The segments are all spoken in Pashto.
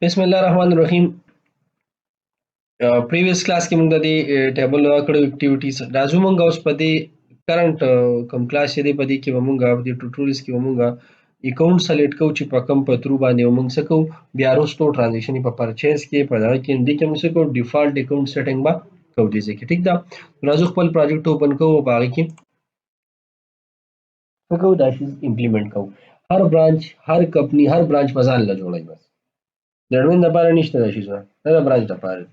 بسم الله الرحمن الرحیم. پریویس کلاس کې موږ د دې ټیبل کړو اکټیویټیز راځو موږ اوس په دې کرنٹ کوم کلاس دی په دې کې به موږ په دې ټوټوریالز کې به موږ اکاونټ سلیکټ کوو چې په کوم په ترو باندې موږ څه کوو بیا وروسته ټرانزیکشن په پرچیز کې په دغه کې دې کې موږ څه کوو ډیفالت اکاونټ سیټینګ به کوو دې ځای کې ټیک ده. راځو خپل پروجیکټ اوپن کوو او په هغه کې څه کوو دا شی امپلیمنٹ کوو. هر برانچ هر کمپنی هر برانچ په ځان له جوړوي بس د اډمن لپاره نشته دا شی زونه دا برانچ لپاره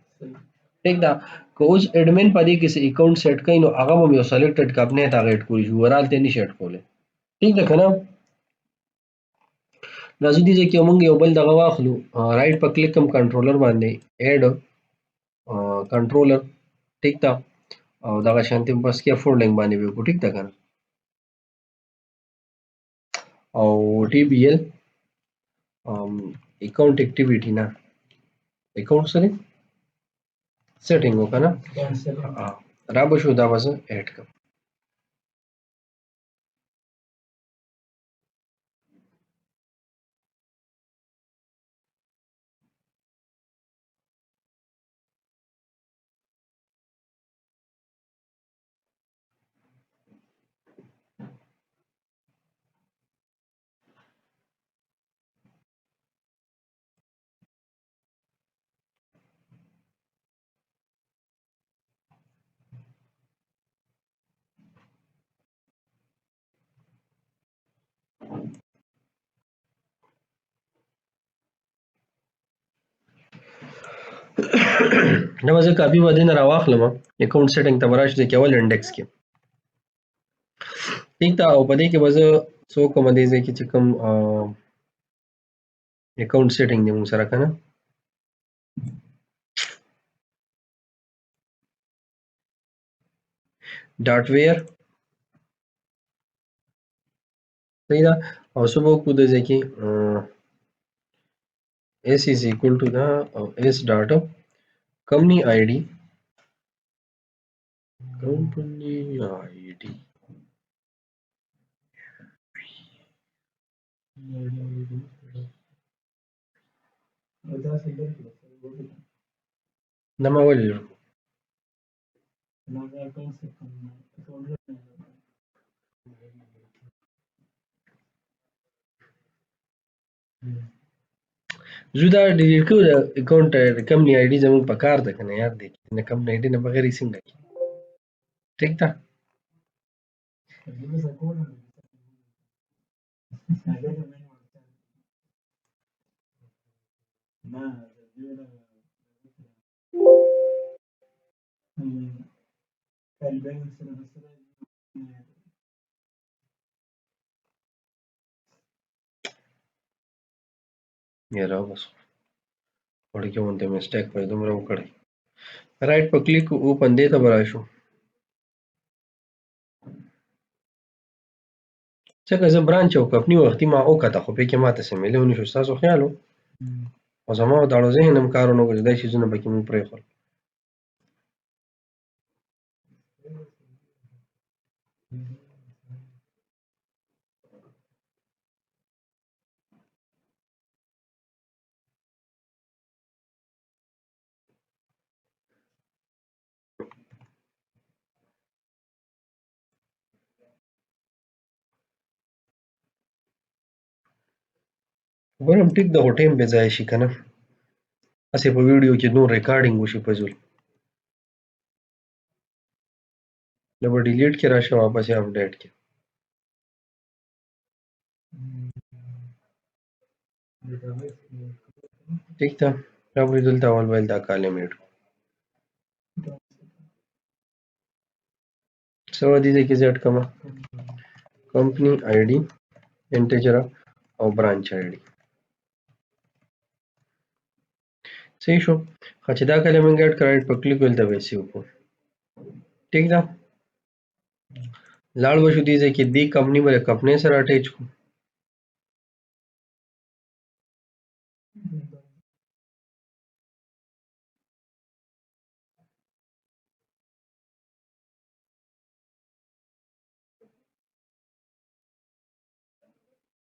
ٹھیک ده. که اوس اډمن په دې کې څه اکاونټ سیټ کړي نو هغه به یو سلیکټډ کمپنی ته اډ کولی شي ورال ته نشي اډ کولی ٹھیک ده کنه. راځو دې کې موږ یو بل دغه واخلو رائټ په کلیک کوم کنټرولر باندې اډ کنټرولر ٹھیک ده او دغه شانتي بس کې فولډینګ باندې وکړو ٹھیک ده کنه او ټي بي ال اکاونټ اکټیویټی نه اکاونټ سره سیټینګ وکنه را به شو دا وزه اډ کوم. دا وزه کاپی باندې نه راواخلم اکاونټ سیټینګ ته وراشي چې اول انډیکس کې ٹھیک ده او په دې کې وزه څو کوم دې ځای کې چې کوم اکاونټ سیټینګ دی موږ سره کنه ډاټ ویر صحیح ده او څه به وکړو دې ځای کې s is equal to the s dot company id نه ما ولې زه دا ډیلیټ کوم د اکاونټ کمپنی آی ډي زموږ په کار ده کنه یار دی نه کمپنی آی ډي نه بغیر یې څنګه کی ٹھیک ده. یاره بس وړي کې مونته مسټیک په دومره وکړی رائټ په کلیک اوپن دې ته به راشو ځکه زه برانچ او کمپني وختي ما وکته خو پکې ماته څه میلیو نشو ستاسو خیال و او زما داړو ذهن هم کار ونه کړ دا شیزونه پکې مونږ پرېښول ګورم ټیک ده خو ټایم بې ځایه شي که نه هسې په ویډیو کې نور ریکارډینګ وشي فضول دا به ډیلیټ کې راشه واپس یې اپډیټ کې ټیک ده راوړي دلته اول باید دا کالم ایډ څه دې ځای کې زیډ کومه کمپنی آی ډي انټیجر او برانچ آی ډي صحیح شو خو چې دا کالم موږ ایډ کړی په کلیک ولته به یې وکړو ټیک ده لاړ به شو دې ځای کې دې کمپني به د کمپنۍ سره اټیچ کړو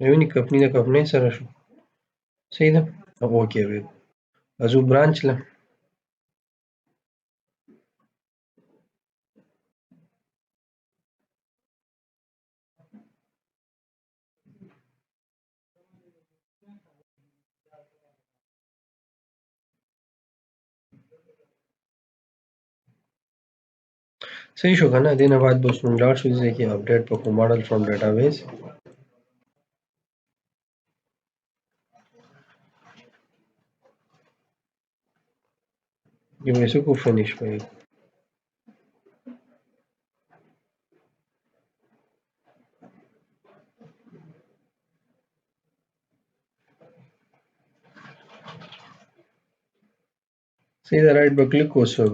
یونی کمپنی د کمپنۍ سره شو صحیح ده او اوکې وی ازو برانچ له. صحیح شو کنه. دینه بعد بس مونږ لاړ شو دې کې اپډیټ په ماډل فرام ډیټابیس کې مې څه کو فینیش پې. صحیح ده رائټ به کلیک وسو.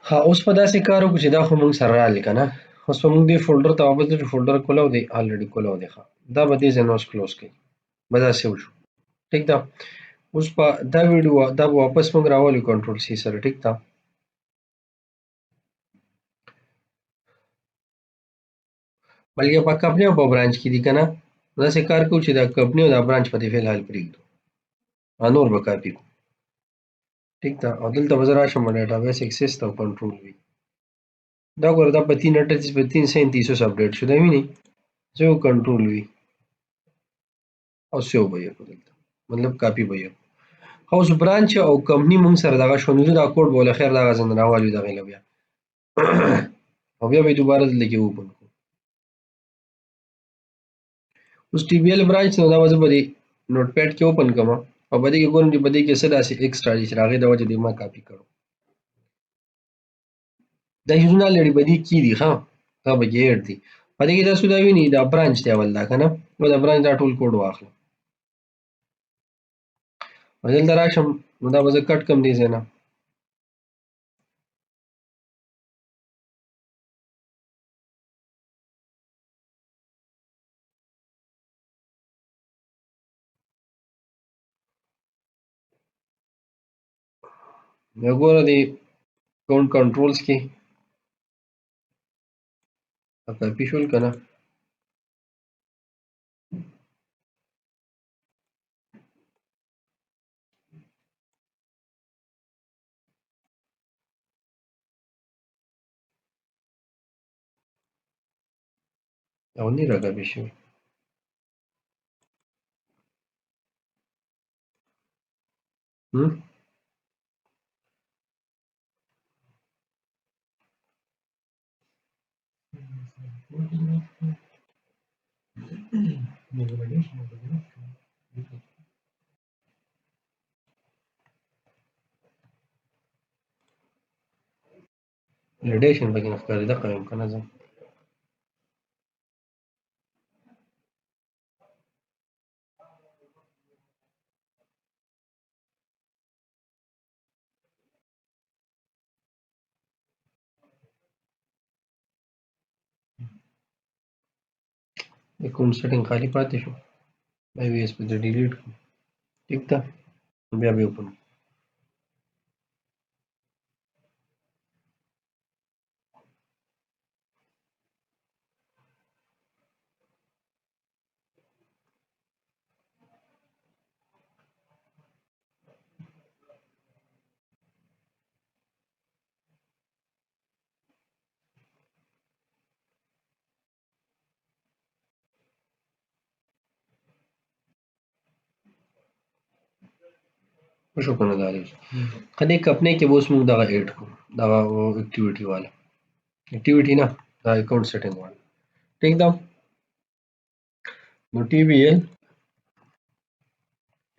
ها اوس په داسې کار وکړو چې دا خو مونږ سره راغلی که نه. اوس به مونږ دې فولډر ته واپس ځو چې فولډر کولو دی الریډي کولو دی ښه. دا به دې ځای نه اوس کلوز کړي. به داسې وشو. ټیک ده. اوس په دا ویډیو دا به واپس مونږ راولو کنټرول سی سره. ټیک ده. بلکې په کمپنی او په برانچ کې دي که نه. داسې کار کوو چې دا کمپنی او دا برانچ په دې فلحال پرېږدو. نور به کاپي کړو. ټیک ده. او دلته به زه راشم په ډیټابیس اکسس ته او کنټرول وي. دا ګوره دا په 338 په 337 اوس اپډیټ شو. دا وینئ. زه یو کنټرول وي او سیو به یې کړو دلته. مطلب کاپي به یې کړو. ښه اوس برانچ او کمپني مونږ سره دغه شو نو زه دا کوډ به ول خیر دغه ځای نه راوالو دغې له بیا او بیا به یې دوباره دلته کې اوپن کړو. اوس ټي بي ایل برانچ نو دا به زه په دې نوټ پیډ کې اوپن کړم او په دې کې ګورم چې په دې کې څه داسې ایکسټرا دي چې د هغې د وجې دې ما کاپي کړو. دا شیزونه الریډي په دې کې دي ښه. دا به کې ایډ دي. په دې کې تاسو دا وینئ دا برانچ دی اول دا که نه. نو د برانچ دا ټول کوډ واخلم او دلته راشم نو دا به زه کټ کړم دې ځای نه. بیا ګوره دې اکاونټ کنټرولز کې کاپي شول که نه. او نه را کاپي شوي. ویلیډیشن پکې نه ښکاري. دقه یم که نه زه اکاونټ سیټینګ خالي پاتې شو. آی وي ایس په دې ډیلیټ کړو. ټیک ده. بیا به یې اوپن کړو. وشو که نه دا دی. ښه دې کمپنۍ کې به اوس مونږ دغه ایډ کړو دغه اکټیویټي والا. اکټیویټي نه دا اکاونټ سیټینګ والا. ټیک ده. نو ټي بي ایل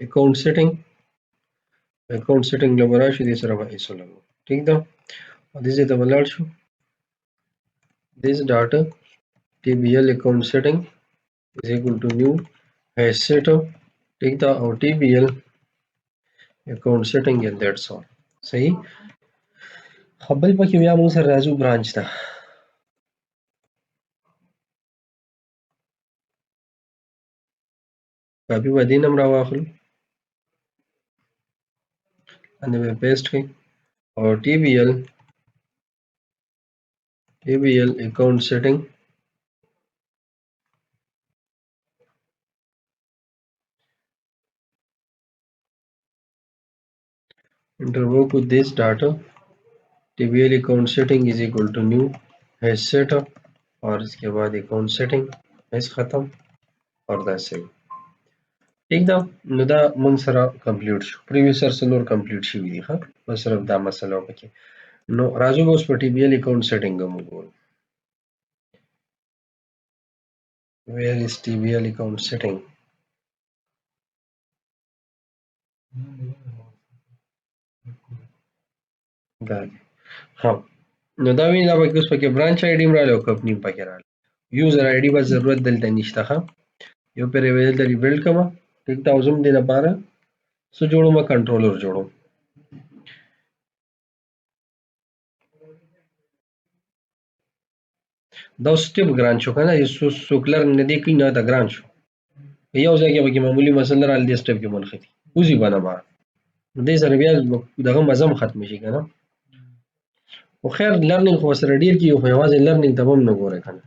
اکاونټ سیټینګ له به راشو دې سره به ایس ولګو. ټیک ده. او دې ځای ته به لاړ شو. this data tbl account setting is equal to new hash setup. ٹھیک تھا. اور tbl account setting and that's all. صحیح. خبل پکې بیا موږ سره راځو برانچ ته. کاپي به دې نه هم راواخلو باندې به پیسټ کړئ او TBL account setting enter work with this data TBL account setting is equal to new has set up और इसके बाद account setting has ختم और دا save ٹھیک ده نو دا موږ سره کمپلیټ شو پریویس سره نور کمپلیټ شوي دي ښه بس صرف دا مسله وکړي نو راځو به اوس په TBL account setting هم وګورو where is TBL account setting دا دی ها نو دا ویني دا پکې اوس پکې برانچ آی ډي هم راغلی او کمپني هم پکې راغلی یوزر آی ډي به ضرورت دلته نشته ښه یو پرې دلته ریبلډ کړمه ټیک ده او زه هم دې لپاره څه جوړوم کنټرولر جوړوم دا سټیپ ګران شو کنه څوک لرن نه دی کوي نه دا ګران شو یو ځای کې پکې معمولی مسله را دې سټیپ کې منختی وزي بنا ما دې سره بیا دغه مزم ختم شي کنه خو خیر لرنینګ خو سره ډیر کیږي خو یوازې لرنینګ ته هم نه ګورئ کنه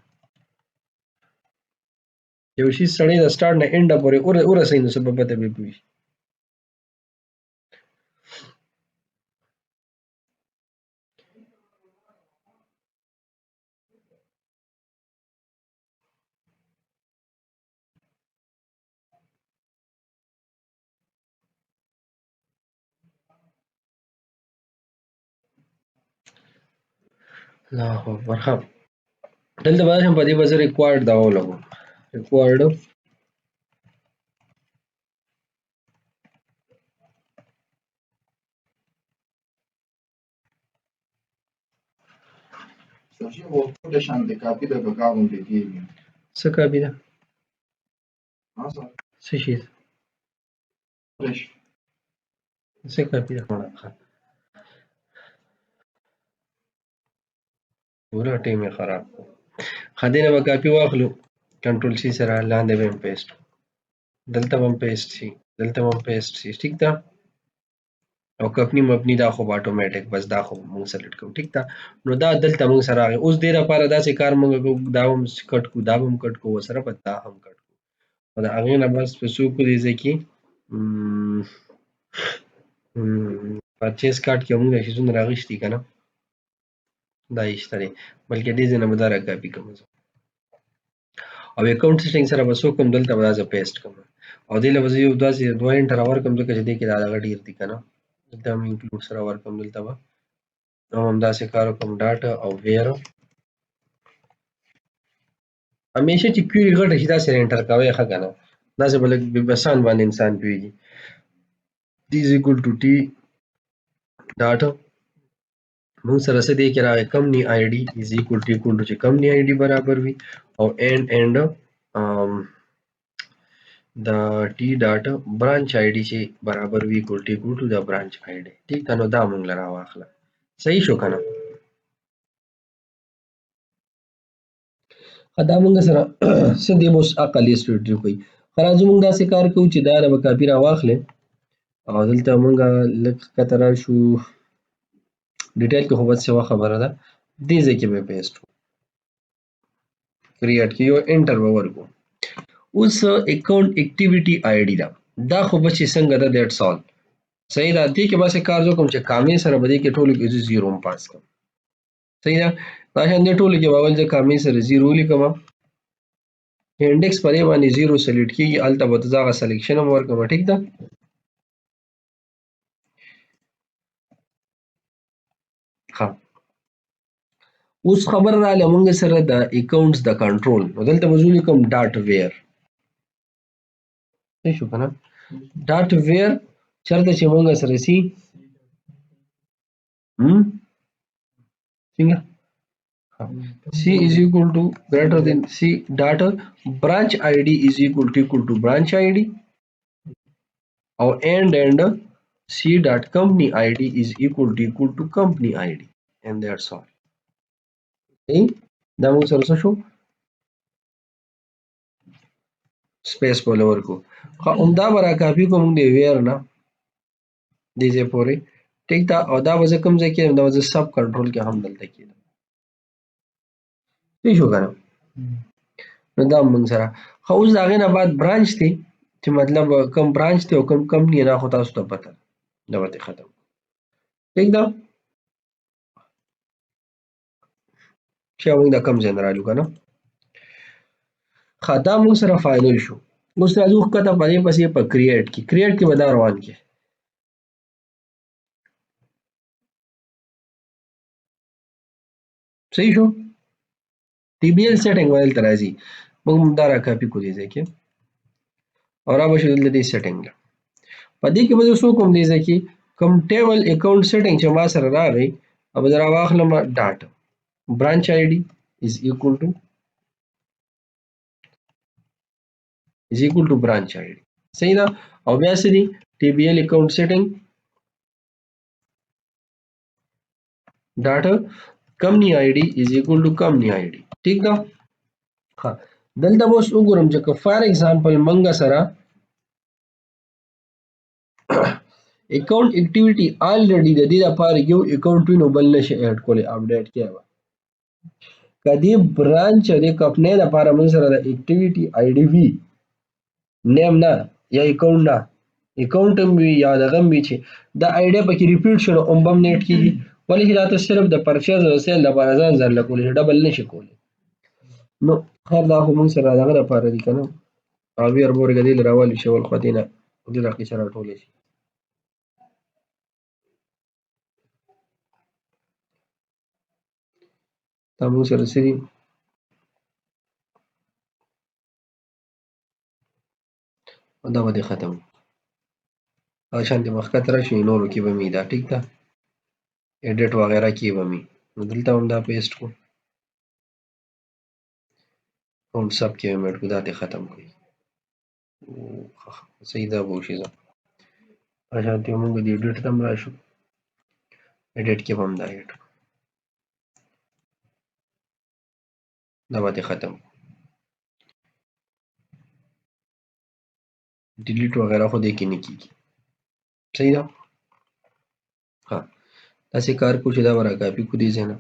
یو شي سړی د سٹارټ نه اینډ پورې ورسوي نو څه به پته به پوه شي الله اکبر ښه دلته به هم په دې به زه ریکوایرډ دا ولګوم ریکوایرډ څه کاپي ده څه شي څه کاپي ده پورا ټیم یې خراب کړ ښه دې نه به کاپي واخلو کنټرول سی سره لاندې به هم پیسټ دلته به هم پیسټ شي دلته به هم پیسټ شي ټیک ده او کمپنی مبني دا خو اتوماتیک بس دا خو موږ سلیکټ کوو ټیک ده نو دا دلته موږ سره راغی اوس دې لپاره داسې کار موږ کوو دا هم کټ کوو دا هم کټ کوو سره په دا هم کټ کوو او د هغې نه بس په څو دې ځای کې پرچیز کارت کې موږ شیزونه راغشتي که نه دا ایسته دی بلکې دې ځای نه به دا راکاپي کوم او اکاونټ سیټینګ سره به څه کوم دلته به دا زه پیسټ کوم او دې له به زه یو داسې دوه انټر ورکړم ځکه چې دې کې دا دغه ډېر دي که نه دلته هم انکلوډ سره ورکړم دلته به او همداسې کار وکړم ډاټا او ویر همیشه چې کویري غټه شي داسې انټر کوئ ښه که نه داسې به لږ بسان باندې انسان پوهېږي d is equal to t ډاټا موږ سره څه دی کې راغی کمپنی آی ډي از equal to چې کمپنی آی ډي برابر وي او اینډ د ټي ډاټا برانچ آی ډي چې برابر وي equal to د برانچ آی ډي ټیک ده نو دا موږ له راواخله صحیح شو که نه دا موږ سره څه دی اوس عقل یې سټډي کوي راځو موږ داسې کار کوو چې دا به کاپي راواخلې او دلته موږ لږ ښکته راشو ډیټیل کې خو بس یوه خبره ده دې ځای کې به پیسټ کریټ کې یو انټر به ورکړو اوس اکاونټ اکټیویټي آی ډي ده دا خو به چې څنګه ده دیټس آل صحیح ده دې کې بس کار وکړم چې کامې سره به دې کې ټولو کې زه زیرو هم پاس کړم صحیح ده دا شان دې ټولو کې به اول زه کامې سره زیرو ولیکم انډیکس په دې باندې زیرو سلیکټ کېږي هلته به زه هغه سلیکشن هم ورکړم ټیک ده ښه اوس خبر راغله موږ سره د اکاونټس د کنټرول نو دلته به زه ولیکم ډاټ ویر صحیح شو که نه ډاټ ویر چېرته چې موږ سره سي څنګه C is equal to greater than C data branch ID is equal to branch ID or and C dot company ID is equal to company ID and that's all. Okay, دا موږ سره څه شو سپیس بوله ورکو. خو همدا به راکافي کړو موږ د ویر نه دې ځای پورې. ټیک ده. او دا به زه کوم ځای کې یم؟ دا به زه سب کنټرول کې هم دلته کېدم. صحیح شو که نه؟ نو دا موږ سره ښه. اوس د هغې نه بعد برانچ دی چې مطلب کوم برانچ دی او کوم کمپني دا خو تاسو ته پته ده. دا به ختم. ټیک ده. چې موږ دا کوم ځای نه رالو که نه. ښه دا موږ سره فاینل شو. اوس راځو ښکته په دې پسې په کریټ کې. کریټ کې به دا روان کې. صحیح شو. ټي بي ایل سیټینګ به دلته راځي. موږ دا راکاپي کړو دې ځای کې او را به شو دلته دې سیټینګ له. په دې کې به زه څه وکړم دې ځای کې کوم ټیبل اکاونټ سیټینګ چې ما سره راغی او به زه راواخلم ډاټ برانچ آی ډي is equal to branch ID. صحیح ده. او بیا څه دي ټي بي ایل اکاونټ سیټینګ ډاټا کمپنی آی ډي is equal to کمپنی آی ډي. ٹھیک ده. ها دلته اوس وګورم چې فار ایگزامپل منګه سره اکاونټ اکټیویټي الریډي د دې لپاره یو اکاونټ وي نو بل نشي اډ کولی اپډیټ کیږي. کدی برانچ د کمپنی لپاره موږ سره د اکټیویټي آی ډي وی نیم نه یا اکاونټ نه اکاونټ هم وي یا دغه هم وي چې دا آی ډي پکې ریپیټ شي نو هم نیټ کیږي. ولې چې دا ته صرف د پرچیز او سیل لپاره ځان ځان لکولی ډبل نشي کولی. نو خیر دا خو موږ سره دغه لپاره دي که نه اویر بورګه دې راوالي شي ول خواته نه دې راقي سره راټولې شي. دا موږ سره څه دي دا به دې ختم او شانتې مخکته راشي نورو کې به مې دا ټیک ده ایډیټ وغیره کې به مې نو دلته هم دا پیسټ کړو هم سب کې به مې اډ کړو دا دې ختم کړي. صحیح ده به وشي زه شانتې موږ دې ایډیټ ته هم راشو ایډیټ کې به هم دا ایډ دا به دې ختم ډیلیټ وغیره خو دې کې نه کېږي. صحیح ده. ها داسې کار کوو چې دا به راکاپي کړو دې ځای نه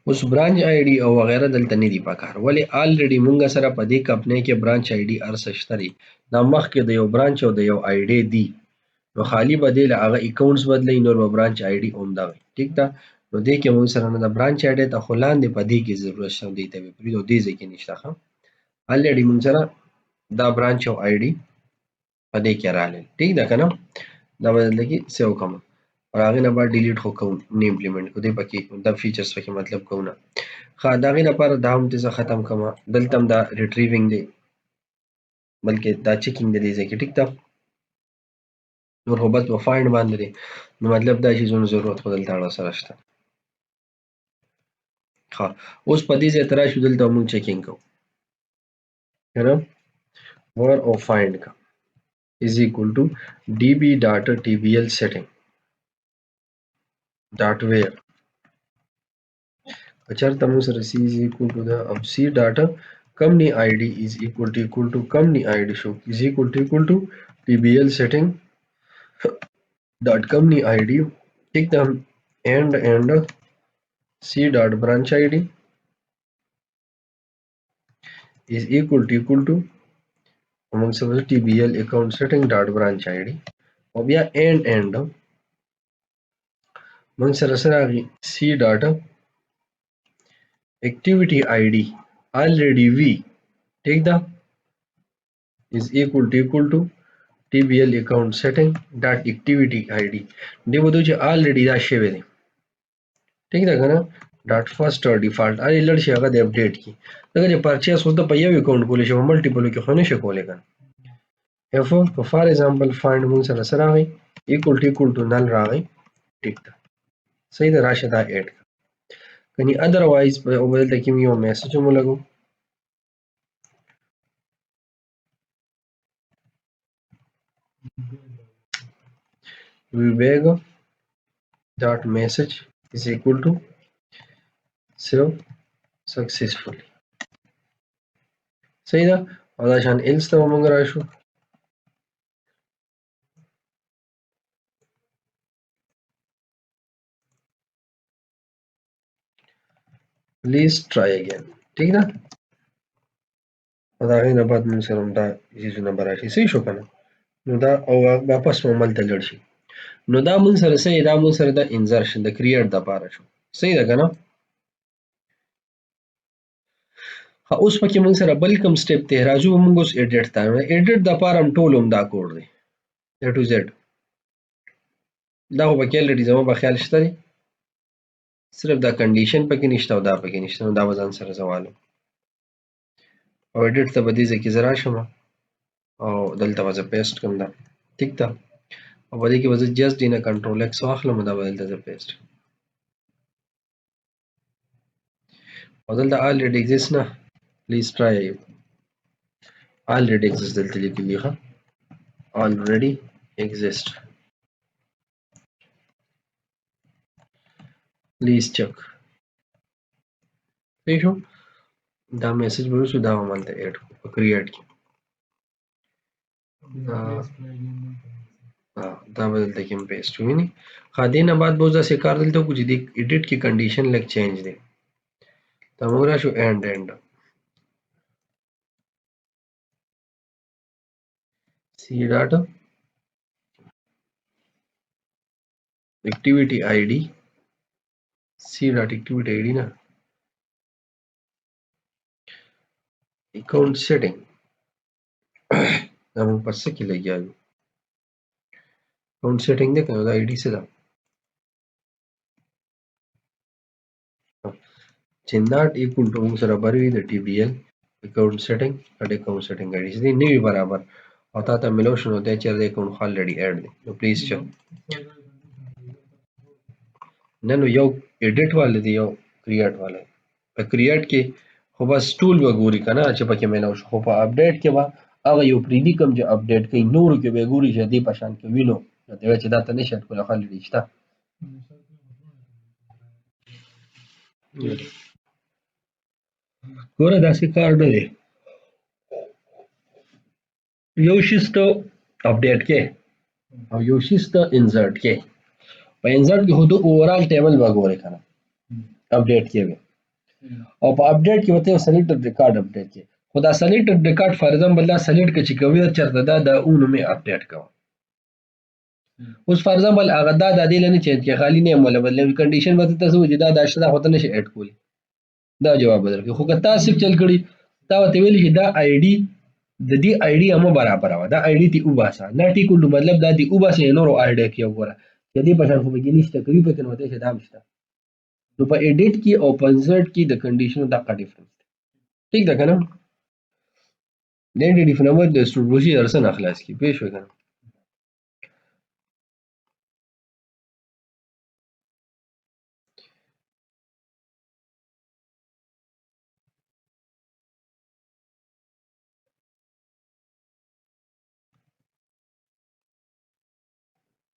اوس برانچ آی ډي او وغیره دلته نه دي پکار. ولې الریډي مونږ سره په دې کمپنۍ کې برانچ آی ډي هر څه شته دي. دا مخکې د یو برانچ او د یو آی ډي دي نو خالی به دې له هغه اکاونټس بدلوي نور به برانچ آی ډي همدغه وي. ټیک ده. نو دې کې مونږ سره نه د برانچ آی ډي ته خو لاندې په دې کې ضرورت شته دې ته به پرېږدو دې ځای کې نشته. ښه الریډي مونږ سره دا برانچ او آی ډي په دې کې راغلی. ټیک ده که نه. دا به دلته کې سیو کړم او هغې نه بعد ډیلیټ خو کوم نه امپلیمنټ کړو دې پکې دا فیچرز پکې مطلب کوو نه. ښه د هغې لپاره دا هم زه ختم کړم. دلته هم دا ریټریوینګ دی بلکې دا چیکینګ دی دې ځای کې. ټیک ده. نور خو بس په فایند باندې دی نو مطلب دا چیزونو ضرورت خو دلته اړه سره شته. ښه اوس په دې ځای ته راشو دلته موږ چیکینګ کوو که نه ور او فایند کا is equal to db data tbl setting dot where چرته موږ سره c is equal to the of c data company id is equal to company id شو is equal to tbl setting dot company id ٹھیک ده and c dot branch id is equal to موږ سره tbl account setting dot branch id او بیا and موږ سره راغی c dot activity id already v ٹھیک ده is equal to tbl account setting dot activity id دی ودو چې already دا شوی دی. ٹھیک ده کنه ډاټ فرست او ډیفالت ا لړ شي هغه د اپډیټ کی دغه چې پرچیز خو ته په یو اکاونټ کولې شو ملټیپل کې خو نه شي کولای کنه. اف فار ایگزامپل فایند مون سره سره راغی equal to null راغی. ٹھیک ده صحیح ده راشه دا اډ کني ادروایز په بدل کې یو میسج مو لګو vbag dot message is equal to save successfully. صحیح ده او دا شان else ته موږ راشو please try again ٹھیک ده او دا غي نه بعد موږ سره دا چیزونه به راشي صحیح شو کنه نو دا او واپس مو عمل ته لړ شي نو دا موږ سره صحیح دا موږ سره د انزرشن د کریټ د پاره شو صحیح ده کنه اوس پکې موږ سره بل کوم سټپ ته راځو موږ اوس ایډیټ ته ایډیټ د پاره هم ټول هم دا کوډ دی A to Z دا خو پکې الریډي زموږ په خیال شته دی صرف دا کنډیشن پکې نشته او دا پکې نشته نو دا به ځان سره زوالو او ایډیټ ته به دې ځای کې زه راشم او دلته به زه پیسټ کړم دا ټیک ده او په دې کې به زه جسټ دې نه کنټرول ایکس واخلم او دا به دلته زه پیسټ او دلته already exist نه please try already exist دلته لیکلي ښه already exist please check صحیح شو دا میسج به وشو دا هم هلته ایډ کړو په کریټ کې دا به دلته کې هم پیسټ ویني ښه دې نه بعد به اوس داسې کار دلته وکړو چې دې ایډیټ کې کنډیشن لږ چینج دی دا موږ راشو اینډ سی ډاټ activity id c dot activity id ना account setting हम ऊपर से की लगी आयु account setting देख रहे हो id से था not equal to सर बरी the tbl account setting and account setting id से नहीं बराबर होता था मिलोशन होते हैं चल account already add दे तो please check ननो यो edit वाले दे यो create वाले په create کې خو بس ټول وګوري کنه چې پکې مینو شو خو په اپډیټ کې به هغه یو پریدي کوم چې اپډیټ کوي نورو کې به ګوري چې دې پشان کې وینو دا چې دا ته نشي ټکول خالي رښتا ګوره داسې کار نه دی یو شیست اپډیټ کې او یو شیست انسرټ کې په انسرټ کې خو د اوورال ټیبل به ګوري کنه اپډیټ کې به او په اپډیټ کې وته سلیکټډ ریکارډ اپډیټ کې خدا سلیکټډ ریکارډ فار ایگزامپل دا سلیکټ کې چې کوي چرته دا د اونو می اپډیټ کوم اوس فار ایگزامپل هغه دا د دې لنه چینج کې خالی نه مولا بدل کنډیشن به تاسو چې دا داشته هوته نشي اډ کولی دا جواب بدل خو که تاسو چل کړی دا ته ویل چې دا آی ډي د دې آی ډي هم برابر و دا آی ډي تی وباسه نه ټیکول مطلب دا دی وباسه نورو آی ډي کې وګوره چې دې په شان خو به نشته کوي په کنه وته دا مشته نو په ایډیټ کې او په انسرټ کې د کنډیشنو دا ډیفرنس ٹھیک ده کنه لینډ ډیفنمبر د سټروسی درسن اخلاص کی پیش وکنه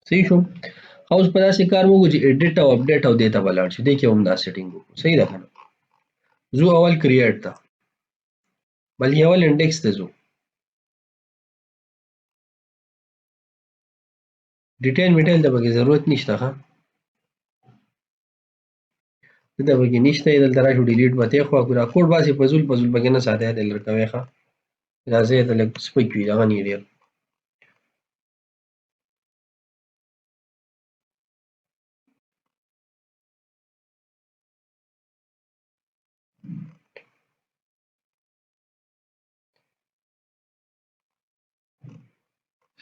صحیح شو اوس په داسې کار وګورئ چې ایډیټ او اپډیټ او دیتا بلاړ شي دې کې هم دا سیټینګ وکړو صحیح ده کنه زو اول کریټ تا بل اول انډیکس ته زو ډیټیل میټیل ته به ضرورت نشته ها دا به نشته دلته راشو ډیلیټ وته خو اګه کوډ باسي پزول بګه نه ساده دل رکوي ښه راځي ته لږ سپک وي دا نه ډیر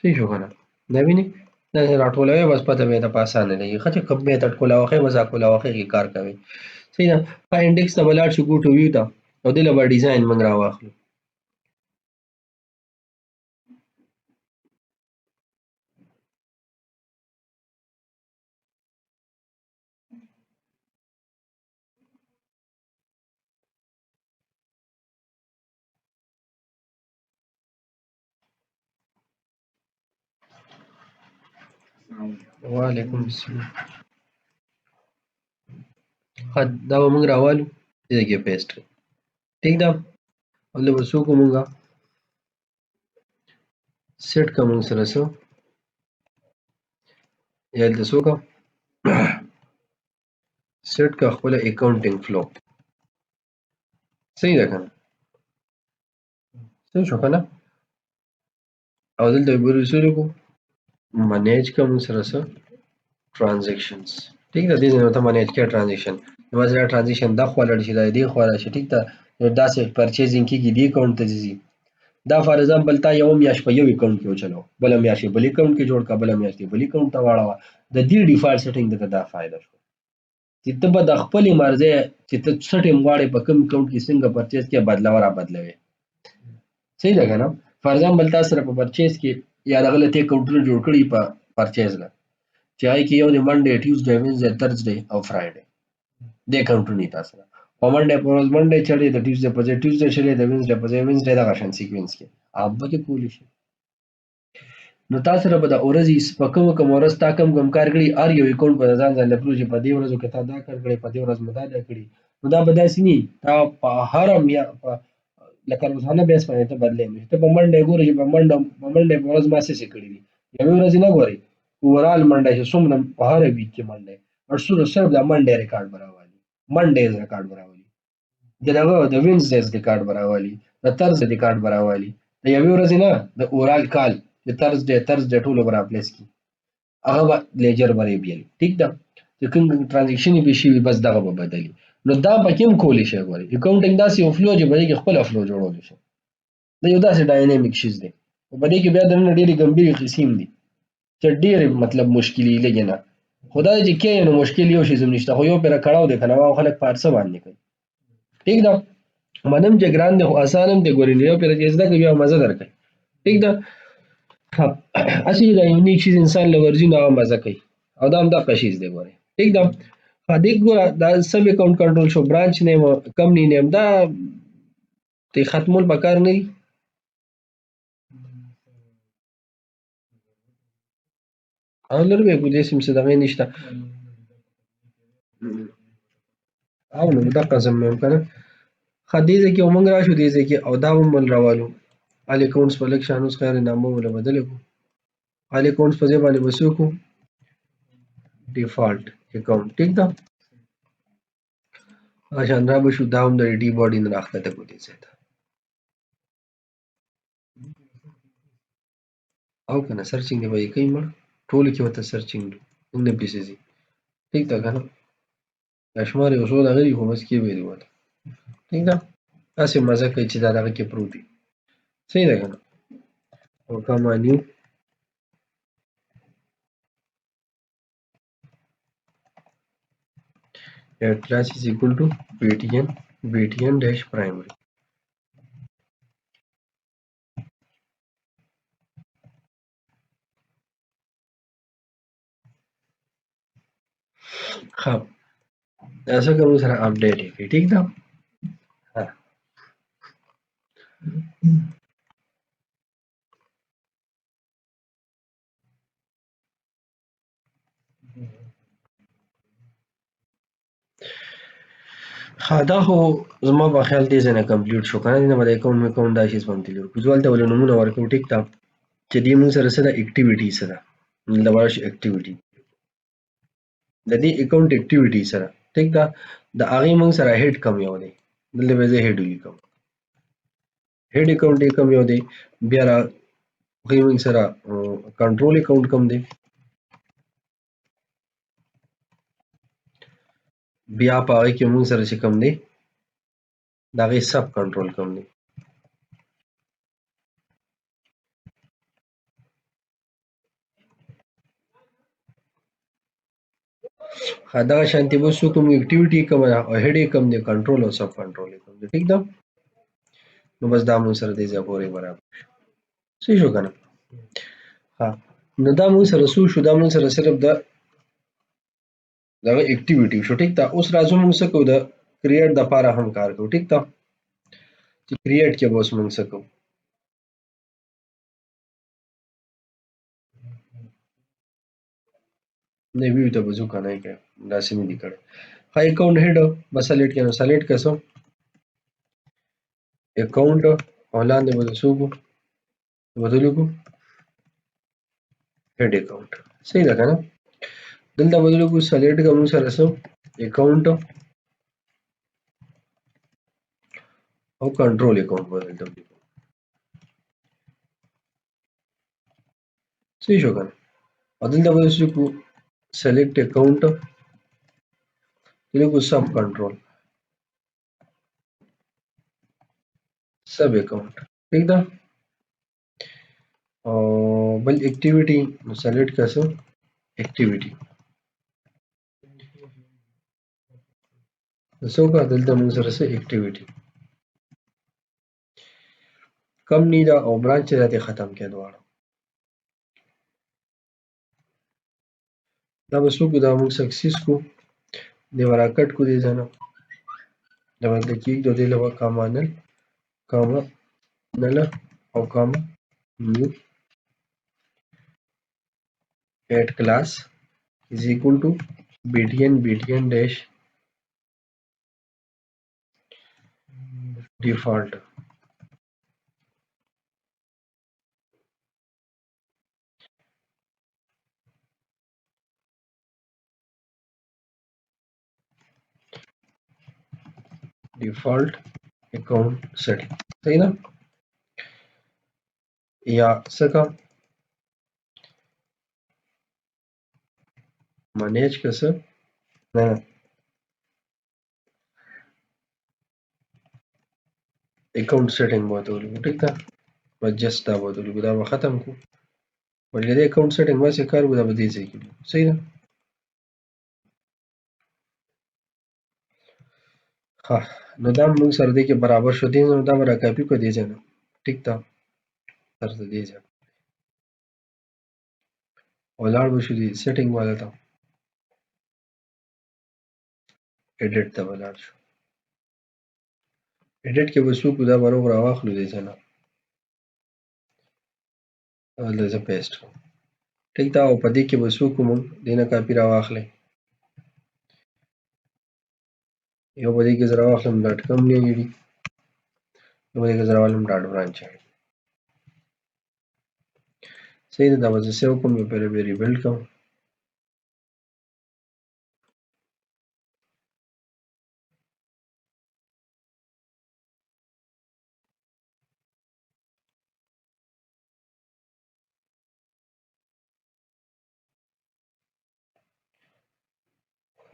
صحیح شو کنه دا ویني دا راټولوي بس پته به ته پاسانه لګي خچ کب به تټکولا واخې مزه کولا واخې کی کار کوي صحیح ده په انډیکس ته بلاړ شو ګو ټو ویو ته او دله به ډیزاین موږ را واخلو وعلیکم السلام. ښه دا به موږ راوالو دې ځای کې پیسټ کړو. ټیک ده. او دلته به څه وکړو موږ سیټ که موږ سره څه یا دلته څه وکړو سیټ که خپله اکاونټینګ فلو. صحیح ده که نه؟ صحیح شو که نه؟ او دلته به څه وکړو منیج که موږ سره څه ټرانزیکشنز. ٹھیک ده. دې ځای نه ورته منیج کړه ټرانزیکشن. یوازې دا ټرانزیکشن دا خوا لاړ شي دا دې خوا راشي. ټیک ده. نو داسې پرچیزینګ کېږي دې اکاونټ ته ځي. دا فار ایگزامپل تا یو میاشت په یو اکاونټ کې وچلو بله میاشت یې بل اکاونټ کې جوړ کړه بله میاشت یې بل اکاونټ ته واړوه. د دې ډیفالټ سیټینګ ته دا فایده شو چې ته به د خپلې مرضۍ چې ته څه ټایم غواړې په کوم اکاونټ کې څنګه پرچیز کې بدلوه را بدلوې. صحیح ده که نه؟ فار ایگزامپل تا سره په پرچیز کې یا دغه له ته اکاونټونه جوړ کړي په پرچیز له چې هغې کې یو دی منډې ټیوزډے وینزډے ترزډے او فرایډے دې اکاونټونه دي تا سره. په منډې په ورځ منډې چلې د ټیوزډے په ځای ټیوزډے چلې د وینزډے په ځای وینزډے دغه شان سیکوینس کې هغه پکې کولی شي. نو تا سره به د ورځې په کوم ورځ تا کوم کار کړي هر یو اکاونټ به د ځان ځان لپاره چې په دې ورځو کې تا دا کار کړی په دې ورځ مې دا کړي. نو دا به داسې نه وي تا په هره لکه روزانه بیس باندې ته بدلې نشي. ته په منډې ګورې چې په منډې په ورځ ما څه کړي دي یوې ورځې نه ګورې اوورال منډه چې څومره په هره ویک کې منډې صرف د منډې ریکارډ به راولي منډیز ریکارډ به راولي د دغه د وینزډیز ریکارډ به راولي د ترز ریکارډ به راولي د یوې ورځې نه د اورال کال چې ترزډے ټولو به راپلیس کړي هغه به لیجر به یې بیل. ټیک ده. چې کوم ټرانزیکشن یې به شي بس دغه به بدلي. نو دا پکې هم کولی شي ګورې اکاونټینګ داسې یو فلو چې په دې کې خپله فلو جوړولی شي. دا یو داسې ډاینامیک شیز دی په دې کې بیا دننه ډېرې ګمبیرې قیسې هم دي چې ډېرې مطلب مشکلې لږې نه خو دا دی چې کې نو مشکل یو شیز هم نشته خو یو پرې کړاو دی که نه او خلک په هر څه باندې کوي. ټیک ده. منم چې ګران دی خو اسان هم دی ګورې نو یو پرې چې زده کړي بیا مزه درکوي. ټیک ده. هسې دا یو نیک شیز انسان له ورځي نو هغه مزه کوي او دا همدغه شیز دی ګورې. ټیک ده. دې ګوره دا سب اکاونټ کنټرول شو برانچ نیم کمپنی نیم دا ته ختمول پکار نه دي. او لرو به دې سم څه دغه نشته او نو دغه زم مې کنه خدای دې کې ومنګ راشو دې کې او دا هم ول راوالو ال اکاونټس په لک شانوس خیر نامو ولا بدل کو ال اکاونټس په ځای باندې وسو کو ډیفالت اکاونټ. ټیک ده. عشان را بشو دا هم د ډی باډي نه راخته کو دي زه او کنه سرچینګ دی وای کوي مړ ټول کې وته سرچینګ نه پیسې. ټیک ده کنه اشمار یو څو دغه دي خو بس کې ویلی وته. ٹھیک ده. تاسې مزه کوي چې دا دغه کې پروت وي. صحیح ده که نه. او کما نیو class is equal to btn dash primary. ښه دا څه کوو سره اپډیټ یې کړي. ټیک ده. ها دا خو زما په خیال دې ځای نه کمپلیټ شو که نه. دې نه به د اکاونټ دا شیز به هم تللي وو دلته ولې نومونه ورکوو. ټیک ده چې دې موږ سره څه ده اکټیویټي څه ده دلته به راشي اکټیویټي د دې اکاونټ اکټیویټي سره. ټیک ده. د هغې موږ سره هیډ کم یو دی دلته به زه هیډ ولیکم هیډ اکاونټ یې کم یو دی بیا هغې موږ سره کنټرول اکاونټ کم دی بیا په هغې کې موږ سره چې کم دی د هغې سب کنټرول کم دی. دغه شانتې به څو کوم اکټیویټي کم ده او هیډ یې کم دی کنټرول او سب کنټرول یې کم دی. ټیک ده. نو بس دا موږ سره دې ځای پورې برابر شو. صحیح شو که نه. ها نو دا موږ سره څه شو دا موږ سره صرف د دغه اکټیویټي شو. ټیک ده. اوس راځو موږ څه کوو د کریټ دپاره هم کار کوو. ټیک ده. چې کریټ کې به اوس موږ څه کوو نه وی ته بزو کنه کې داسې مې دي کړ. ها اکاونټ هډ بس سلیکټ کړه سلیکټ کسو اکاونټ او لاندې به سوګو بدلو کو هډ اکاونټ صحیح ده کنه. دلته بدلو کو سلیکټ کوم سره سو اکاونټ او کنټرول اکاونٹ بدلته وي. صحیح شو کنه. او دلته بدلو کو سلیکټ اکاونٹ دلته کو سب کنټرول سب اکاونٹ ٹھیک ده. او بل اکټیویټي نو سلیکټ کسو اکټیویټي سو کا دلته موږ سره سه اکټیویټي کم نی دا او برانچ راته ختم کړه دواړه. دا به څوک دا موږ سکسیس کو دی ورا کټ کو دی ځنه دا ولته کې د دې لپاره کامانل کاما نل او کاما نیو ایٹ کلاس is equal to btn dash default default account setting صحیح ना या सका मैनेज कैसे ना अकाउंट सेटिंग बहुत हो रही ठीक था बस जस्ट था बहुत हो रही बुधा खत्म को बट यदि अकाउंट सेटिंग में से कर बुधा बदी सही सही ना हाँ नदाम लोग सर्दी के बराबर शुद्ध नदाम रखा काफी को दिए जाना ठीक था सर दिए जाना और लाड़ वो शुद्ध सेटिंग वाला था एडिट था वाला एडिट के वस्तु बुधा बरोबर आवाज़ लो दिए जाना वाला जा पेस्ट ठीक था और पदी के वस्तु को मुझ देना काफी आवाज़ ले यो पदी के जरा आवाज़ हम डॉट कम नहीं है यो पदी के जरा आवाज़ हम डॉट ब्रांच है सही था बस इसे हुक्म में पहले भी रिबिल्ड करूं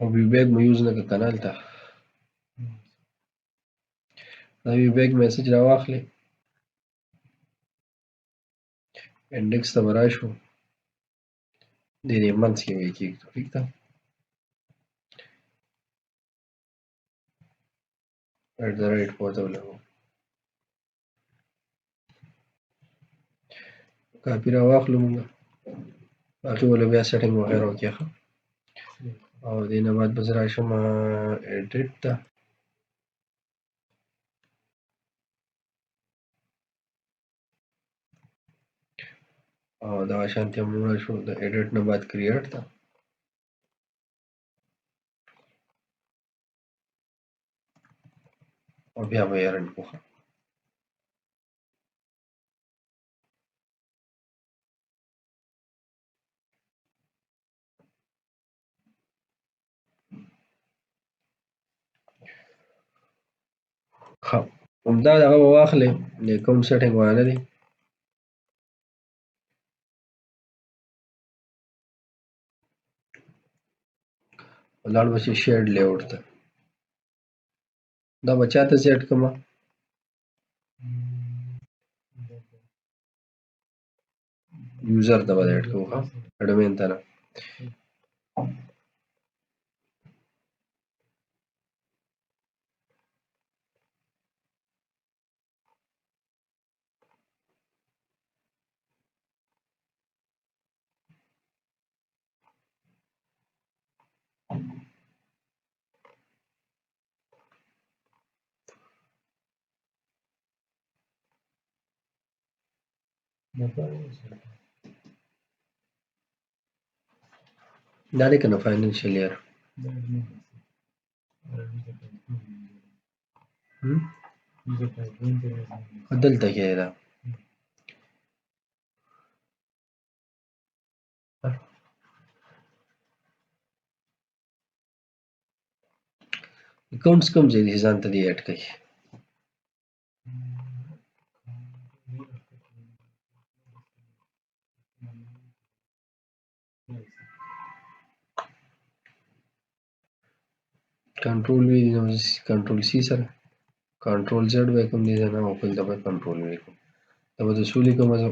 और विवेक में यूज़ ना का कनाल था विवेक मैसेज रहा आखले इंडेक्स तो बराश हो दे मंथ्स की वीक की ठीक था एट द रेट पहुंचा लगा काफी रहा आखलो मुंगा बाकी बोले भी सेटिंग वगैरह हो क्या और दिन बाद बस राशो में एडिट था और दवा शांति मुंगा शो द एडिट ने बाद क्रिएट था और भी हमें यार इनको हाँ उम्दा दवा वाखले लेकिन सेटिंग वाला दी लाड़ बसी शेड लेआउट था दा बचा था सेट कमा यूजर दबा ऐड को हाँ एडमिन था ना دا دی کنه فاینانشل ایئر دلته کې ده اکاونټس کوم ځای دي ځان ته دی اډ کوي کنټرول وی نو کنټرول سی سره کنټرول زیډ به کوم دی نه او بل دبل کنټرول وی کوم دا به د سولې کوم زه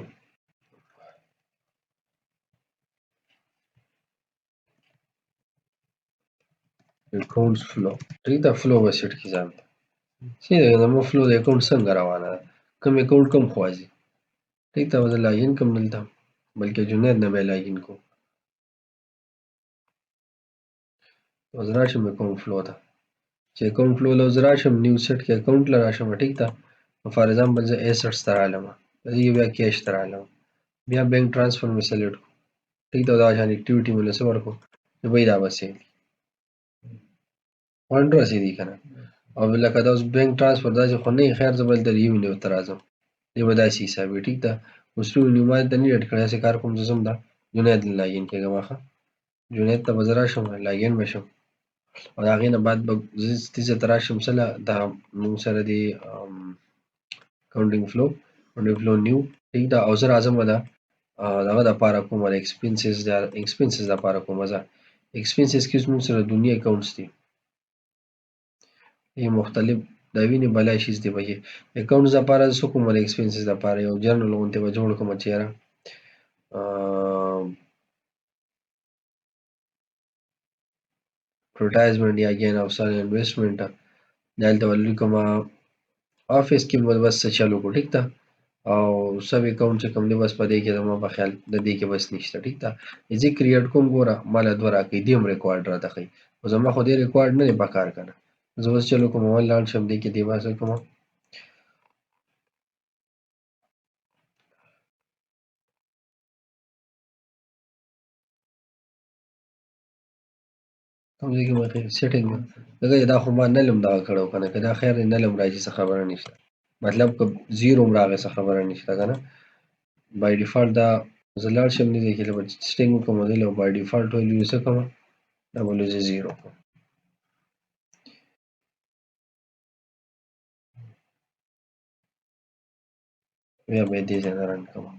اکاونټس فلو ټیک دا فلو به سیټ کی ځان څنګه زموږ فلو د اکاونټ څنګه روانه ده کوم اکاونټ کوم خوازي ټیک دا به لاګین کوم دلته بلکې جنید نه به لاګین کو اوس راشم اکاونټ فلو ته چې اکاونټ فلو له اوس راشم نیو سیټ کې اکاونټ له راشم ټیک ده فار ایگزامپل زه ایسټس ته رالم په دې کې بیا کیش ته رالم بیا بینک ټرانسفر مې سلیکټ کړو ټیک ده دا شان اکټیویټي مې له څه ورکړو چې بھئی دا بس یې فنډ رسیدي که نه او لکه دا اوس بینک ټرانسفر داسې خو نه وي خیر زه به دلته ریونیو ته راځم دی به داسې حساب وي ټیک ده اوس ریونیو ما دلته نه ډېډ کړی داسې کار کوم زه ځم دا جنید له لاګین کېږم ښه جنید ته به زه راشم لاګین به شم او د هغې نه بعد به زه دې ته راشم څه له دا مونږ سره دی اکاونټینګ فلو نیو ټیک ده او زه راځم به دا دغه دپاره کومه د ایکسپنسز دپاره کومه زه ایکسپنسز کې زموږ سره دنیا اکاونټس دي یې مختلف دا وینې بلای شي دی پکې اکاونټس دپاره زه څه کومه د ایکسپنسز دپاره یو جرنل غوندې به جوړ کړمه چې یاره advertisement یا again of some investment دلته به لیکمه آفس کې به بس څه چل وکړو ټیک ده او سب اکاونټ چې کوم دی بس په دې کې زما په خیال د دې کې بس نشته ټیک ده زه کریټ کوم ګوره ماله دوه راکوي دې هم ریکارډ راته ښیي خو زما خو دې ریکارډ نه دی پکار که نه زه بس چلو کوم اول لاړ شم دې کې دې بس کومه کوم ځای کې مې سیټینګ دغه دا خو ما نلم دغه کړی و که نه که دا خیر دی نلم راځي څه خبره نشته مطلب که زیرو هم راغی څه خبره نشته که نه بای ډیفالټ دا زه لاړ شم دې ځای کې به سیټینګ وکړم دلته به بای ډیفالټ ویلیو څه کړمه دا به زه زیرو کړم بیا به یې دې ځای نه رن کړمه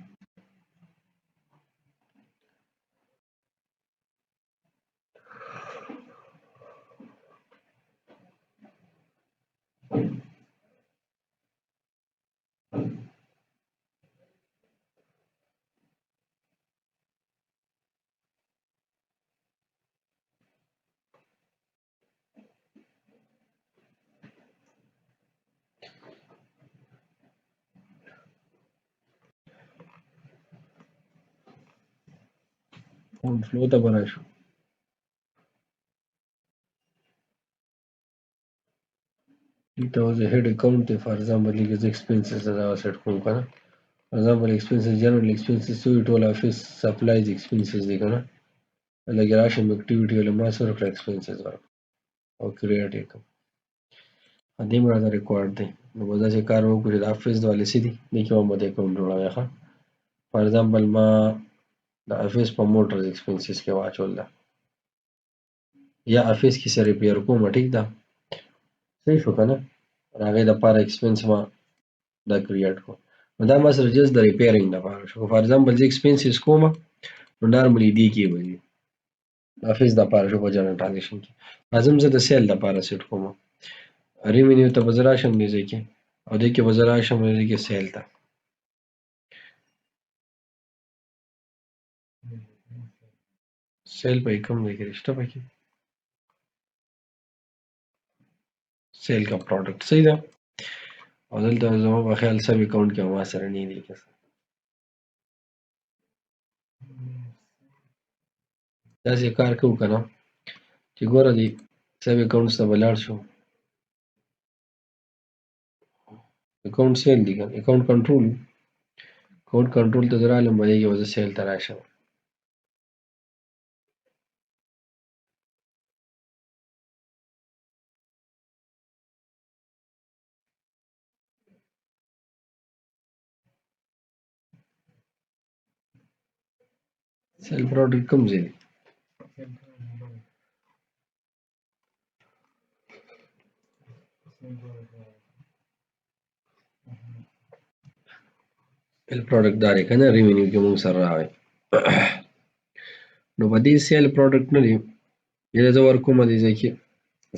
فونټ فلو ته به راشو دلته اوس د هیډ اکاونټ دی فار ایگزامپل لیکه زه ایکسپنسز ته دغه سیټ کوم که نه فار ایگزامپل ایکسپنسز جنرال ایکسپنسز څه وي ټول آفس سپلایز ایکسپنسز دي که نه لکه راشم اکټیویټي ولا ما څه ورکړه ایکسپنسز ورکړه او کریټ یې کړم دې هم راته ریکارډ دی نو به داسې کار وکړو چې د آفس والې څه دي دې کې به د اکاونټ جوړوي ښه فار ایگزامپل ما د آفس په موټرز ایکسپنسز کې واچول ده یا آفس کې څه ریپیر کوم ټیک ده صحیح شو که نه د هغې دپاره ایکسپنس ما دا کریټ کړو نو دا ما سره جست د ریپیرینګ دپاره شو فار ایگزامپل زه ایکسپنسز کوم نو نارملی دې کې به وي آفس دپاره شو په جنرال ټرانزیکشن کې راځم زه د سیل دپاره سیټ کوم ریونیو ته به زه راشم دې ځای کې او دې کې به زه راشم دې کې سیل ته سیل په کوم ځای کې شته پکې سیل کا پروډکټ صحیح ده او دلته زما په خیال سب اکاونټ کې ما سره نه دی داسې کار کوو که نه چې ګوره دې سب اکاونټس ته به لاړ شو اکاونټ سیل دی که اکاونټ کنټرول ته زه رالم په دې کې به زه سیل ته راشم cell product کوم ځای دی؟ سیل پروډکټ دا دی کنه ریونیو کې مونږ سره راغی. نو په دې سیل پروډکټ نه دی یعنې زه ورکوم دې ځای کې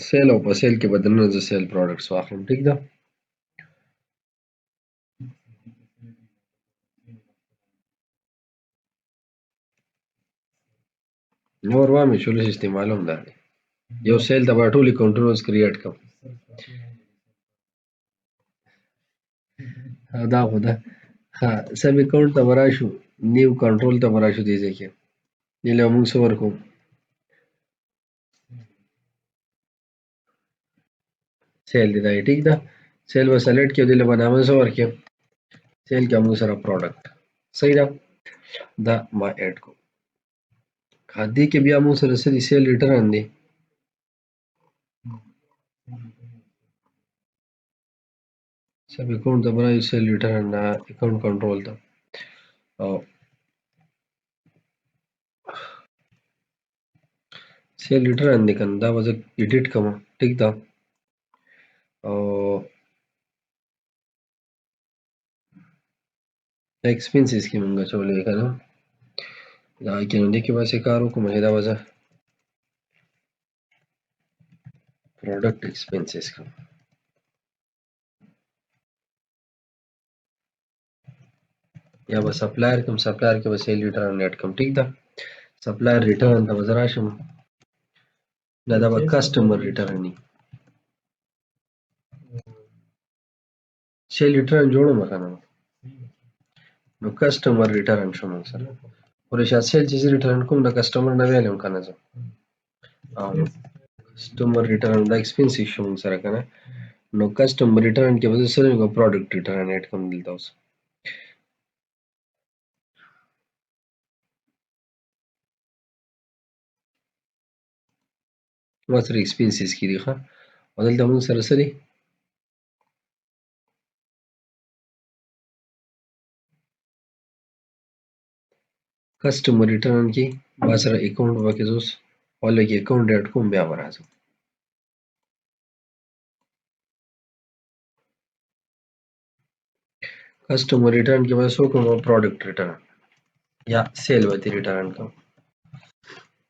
سیل او په سیل کې به دننه زه سیل پروډکټس واخلم. ټیک ده. نور وامې شلو استعمالوم دا دی یو سیل ته به ټول کنټرولز کریټ کړم. دا خو ده ها سب اکاونټ ته به راشو نیو کنټرول ته به راشو دې ځای کې دې له مونږ څه ورکوو سیل دی دا ټیک ده. سیل به سلیکټ کړو دې له به نامه څه ورکړو سیل کې مونږ سره پروډکټ صحیح ده دا ما اډ کو دې کې بیا مونږ سره څه دي سیل ریټرن دی سب اکاونټ ته به راشو سیل ریټرن اکاونټ کنټرول ته او سیل ریټرن دی کنه دا به زه ایډیټ کوم ټیک ده او ایکسپنسز کې مونږ چولې کنه دا کې نو دې کې به څه کار وکړو دا به زه پروډکټ ایکسپنسز کوم یا به سپلایر کوم سپلایر کې به سیل ریټرن ایډ کوم ټیک ده سپلایر ریټرن ته به زه راشم دا به کسټمر ریټرن وي سیل ریټرن جوړوم کنه نو کسټمر ریټرن شو مونږ سره ورشاد سیل چې ریټرن کوم د کسټمر نه ویلم کنه زه کسټمر ریټرن دا ایکسپنسز شو مونږ سره کنه نو کسټمر ریټرن کې به زه سره یو پروډکټ ریټرن ایډ کوم دلته اوس ما سره ایکسپنسز کې دي ښه او دلته مونږ سره څه دي کسټمر ریټرن کې ما سره اکاونټ وکړي اوس ولکه اکاونټ ایډ کوم بیا به راځم کسټمر ریټرن کې به څه کوم پروډکټ ریټرن یا سیل وتی ریټرن کوم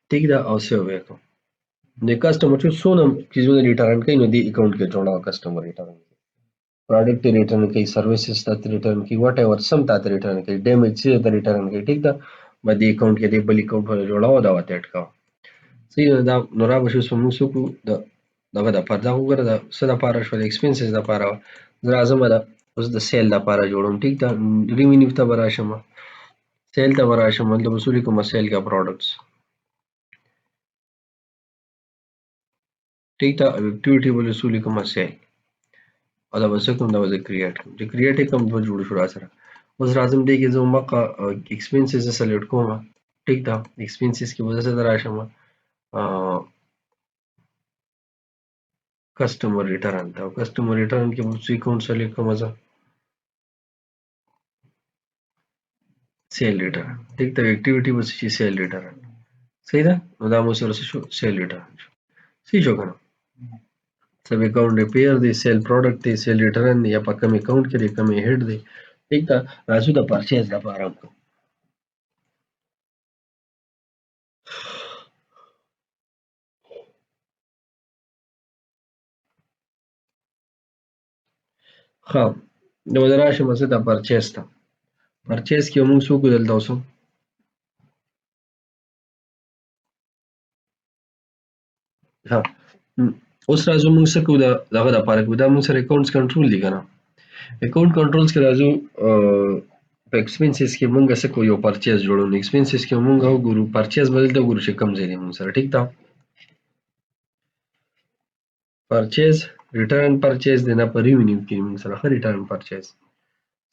ټیک ده او سیو وکړم د کسټمر چې څونه چیزونه ریټرن کوي نو دې اکاونټ کې جوړاو کسټمر ریټرن پروډکټ ریټرن کوي سروسز ته ریټرن کوي واټ ایور سم ته ریټرن کوي ډیمیج چې ته ریټرن کوي ټیک ده باندې اکاونټ کې دې بل اکاونټ ولا جوړاو دا وته اډ کا صحیح دا نو را بشو سمو سکو دغه د پردا وګره د څه د پاره شو د ایکسپنسز د پاره راځم دا اوس د سیل د پاره جوړوم ټیک ده ریوینیو ته براشم سیل ته براشم د وصول کوم سیل کا پروډکټس ټیک ده اکټیویټی ول وصول کوم سیل او دا وسه کوم دا وځ کریټ کوم چې کریټ کوم د جوړ شو را سره اوس راځم دی کې زه مقا ایکسپنسز سلیکټ کوم ټیک ده ایکسپنسز کې وځه سره راشم کسټمر ریټرن ته کسټمر ریټرن کې مو څه اکاونټ سلیکټ کوم زه سیل ریټرن ټیک ده اکټیویټی وسه شي سیل ریټرن صحیح ده نو دا مو سره شو سیل ریټرن صحیح شو کنه سب اکاؤنट रिपेयर دی سیل پروډکټ دی سیل ریټرن یا په کوم اکاؤنٹ کې دی کوم هډ دی ٹھیک ده راځو د پرچیز لپاره ها د ودراشه مسه د پرچیز ته پرچیز کې موږ څو ګدل تاسو ها اوس راځو موږ څه کو دغه د لپاره کو دا موږ سره اکاونټس کنټرول دی کنه اکاونټ کنټرولز کې راځو په ایکسپنسز کې موږ څه کو یو پرچیز جوړو ایکسپنسز کې موږ وګورو پرچیز بدل ته ګورو چې کم ځای دی موږ سره ټیک ده پرچیز ریټرن پرچیز دی نه پر ریونیو کې موږ سره ریټرن پرچیز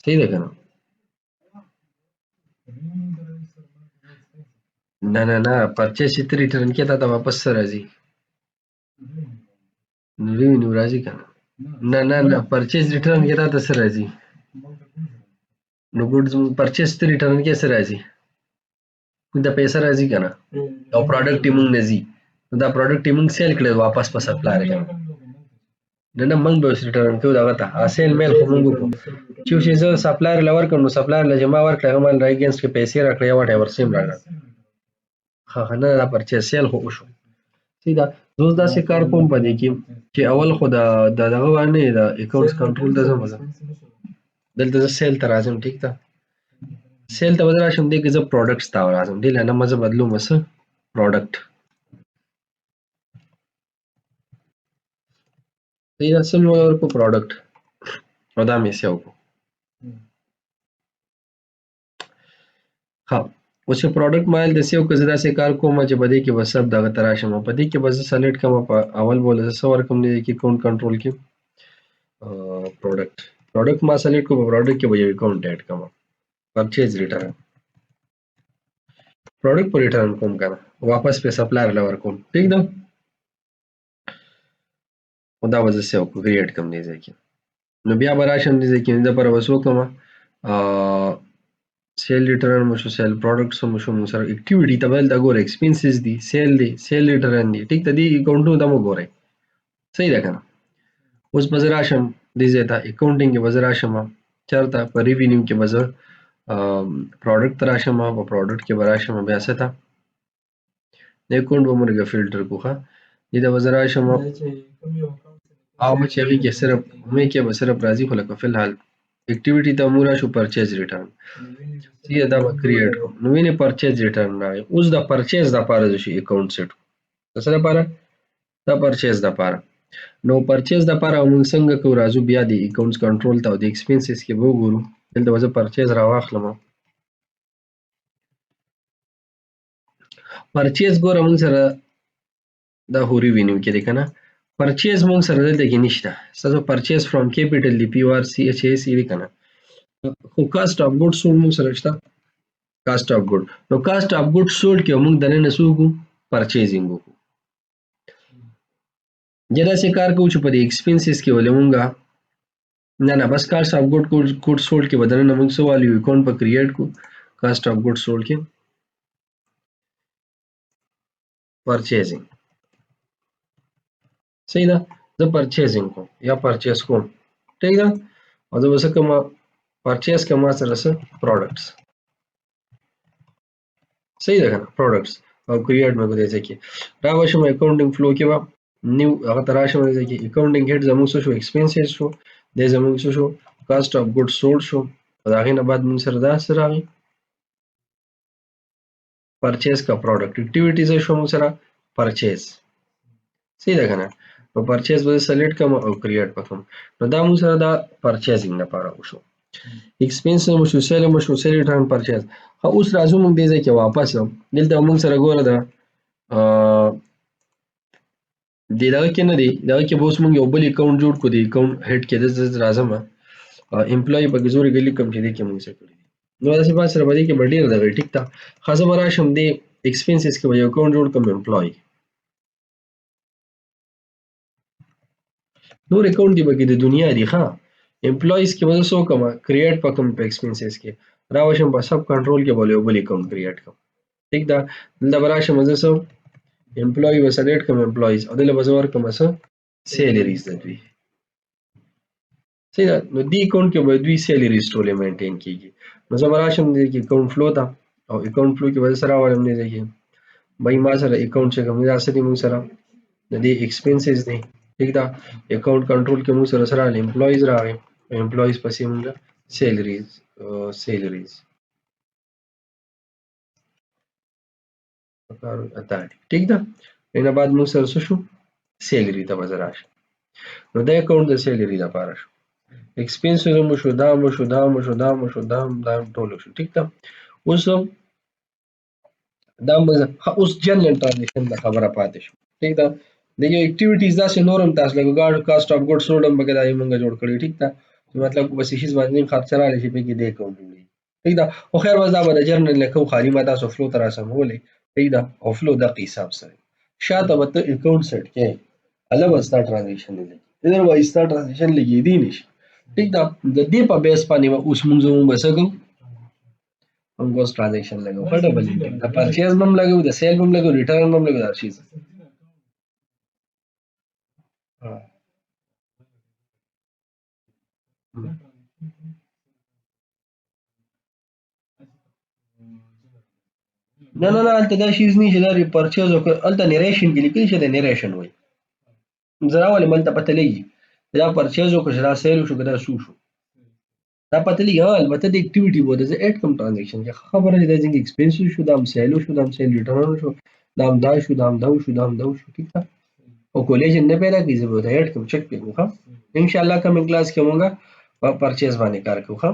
صحیح ده کنه نه پرچیز چې ریټرن کې تا واپس سره راځي نو ریونیو راځي کنه نه پرچیز ریټرن کې تا سره راځي نو ګډز پرچیز ته ریټرن کې سره راځي دا پیسې راځي کنه او پروډکټ یې مونږ نه ځي نو دا پروډکټ یې مونږ سیل کړی واپس په سپلایر کنه نه مونږ به ریټرن کوو دغه ته سیل میل خو مونږ وکړو چې زه سپلایر لور کوم نو سپلایر له جما ورکړه هم راي اگینست کې پیسې راکړې واټ ایور سیم راغله ها نه دا پرچیز سیل خو وشو سیدا زوز دا سې کار کوم پدې کې چې اول خو دغه باندې د اکاونټس کنټرول د زما دلته سیل ته راځم ټیک ده سیل ته بدل راشم دې کې زه پروډکټس ته راځم دې لنه مزه بدلو مس پروډکټ دې اصل ورکو پروډکټ او دا مې سیو کو ها اوس پروډکټ مایل د سیو کزدا سه کار کوم چې بده کې بس سب دغه تراشم په دې کې بس سلیکټ کوم په اول بوله سور کوم دې کې اکاونټ کنټرول کې پروډکټ ما سلیکټ کو په پروډکټ کې به یو اکاونټ اډ کوم پرچیز ریټرن پروډکټ پر ریټرن کوم کنه واپس په سپلایر لور کوم ٹھیک ده دا وځه سیو کو کریټ کوم دې ځکه نو بیا براشم دې ځکه دا پر وسو کوم سیل ریټرن مو شو سیل پروډکټس مو شو سره اکټیویټی تبل دا ګور ایکسپنسز دي سیل ریټرن دي ټیک ته دي اکاونټونو د مو ګورئ صحیح ده کنه اوس بزراشم دې زتا اکاونټینګ کې بزراشم چرته په ریوینیو کې بزر پروډکټ راشم په پروډکټ کې براشم بیا ستا د اکاونټ ومرګه فلټر کوخه دې د بزراشم او مې چې کې صرف مې کې به صرف راځي خو لکه فلحال اکټیویټی ته مورا شو پرچیز ریټرن چې دا به کریټ نو ویني پرچیز ریټرن راغی اوس د پرچیز د پاره شي اکاونټ سیټ څه لپاره دا پرچیز د پاره نو پرچیز د پاره موږ څنګه کو راځو بیا د اکاونټس کنټرول ته او د ایکسپنسز کې وګورو دلته وځه پرچیز راواخلم پرچیز ګوره موږ سره دا هوري وینیو کې دی کنه پرچیز موږ سره دلته کې نشته څه پرچیز فرام کیپټل دی پی آر سی ایچ ایس ای کنه خو کاست اف ګډ سولډ موږ سره شته کاست اف ګډ نو کاست اف ګډ سولډ کې موږ دنه نسوګو پرچیزینګ وکړو جدا سه کار کوو چې په دې ایکسپنسز کې ولې مونږه نه بس کاست اف ګډ سولډ کې بدلنه موږ سوال یو اکاونټ په کریټ کو کاست اف ګډ سولډ کې پرچیزینګ صحیح ده زه پرچیزینګ کوم یا پرچیز کوم ٹھیک ده او زه وسه کوم پرچیز کوم سره سره پروډکټس صحیح ده کنه پروډکټس او کریټ مې کوي ځکه دا وشم اکاونټینګ فلو کې وا نیو هغه تراشم ځکه اکاونټینګ هډ زموږ شو ایکسپنسز شو د زموږ شو کاست اف ګډ سولډ شو دا غینه بعد موږ سره دا سره راغی پرچیز کا پروډکټ اکټیویټیز شو موږ سره پرچیز صحیح ده کنه نو پرچیز به سلیکټ کوم او کریټ وکم نو دا موږ سره دا پرچیزینګ لپاره وشو ایکسپنس مو شو سیل ریټرن پرچیز اوس راځو موږ دې ځکه واپس دلته موږ سره ګوره دا دغه کې نه دی دغه کې به اوس موږ یو بل اکاونټ جوړ کړو دی اکاونټ هډ کې د راځم امپلوي په ګزوري ګلی کم چې دی کې موږ څه کړی نو داسې په سره باندې کې ډیر دغه ټیک تا خاصه براشم دی ایکسپنسز کې یو اکاونټ جوړ کوم امپلوي نور اکاونټ دی بګی د دنیا دی ښا امپلویز کې وځه سو کوم کریټ پکم په ایکسپنسز کې راوشم په سب کنټرول کې بوله یو بل اکاونټ کریټ کوم ٹھیک دا دلته براشم وځه سو امپلوي به سلیکټ کوم امپلویز او دلته وځه ور کوم څه سیلریز د دوی صحیح نو دی اکاونټ کې به دوی سیلریز ټول مینټین کیږي نو زه براشم دې کې اکاونټ فلو تا او اکاونټ فلو کې وځه سره ولم نه ځکه بای ما سره اکاونټ چې کوم دا سړي مو سره د دې ایکسپنسز دی ٹھیک دا اکاونټ کنټرول کې مو سره سره امپلویز راغی امپلویز پسې موږ سیلریز ٹھیک ده اینه بعد موږ سره څه شو سیلری ته وځه راشه نو دا اکاونټ د سیلری لپاره شو ایکسپنسز مو شو دا ټول شو ٹھیک ده اوس دا اوس جنرال ټرانزیشن د خبره پاتې شو ٹھیک ده د یو اکټیویټیز داسې نورم تاسو لکه ګاډ کاست اف ګډ سولډ هم بګدای موږ جوړ کړی ټیک ده مطلب بس هیڅ باندې خرچ را لشي په کې د اکاونټ جوړي ټیک ده او خیر وځه به جرنل لیکو خالي ما تاسو فلو تر سمولې ټیک ده او فلو د حساب سره شاته به ته اکاونټ سیټ کې الګ وستا ټرانزیشن لګي اذر وای ستا ټرانزیشن لګي دی نشي ټیک ده د دې په بیس باندې اوس موږ زموږ بسګو موږ اوس ټرانزیکشن لګو ښه ډبل انټیک د پرچیز هم لګو د سیل هم لګو ریټرن هم لګو دا شي نه نه نه هلته دا شیز نه چې دا پرچیز وکړه هلته نریشن کې لیکلي چې د نریشن وایي زه راولې ملته پته لګي دا پرچیز وکړه چې دا سیل وشو که دا سو شو دا پته لګي ها البته د اکټیویټي بوده زه اډ کوم ټرانزیکشن کې خبره ده څنګه ایکسپنسیو شو دا هم سیل شو دا هم سیل ریټرن شو دا هم دا شو دا هم دا شو دا هم دا شو ٹھیک ده او کولیجن نه پیدا کیږي زه به دا اډ کوم چک کوم ها ان شاء الله کمنګ کلاس کې مونږه په پرچیز باندې کار کوو ها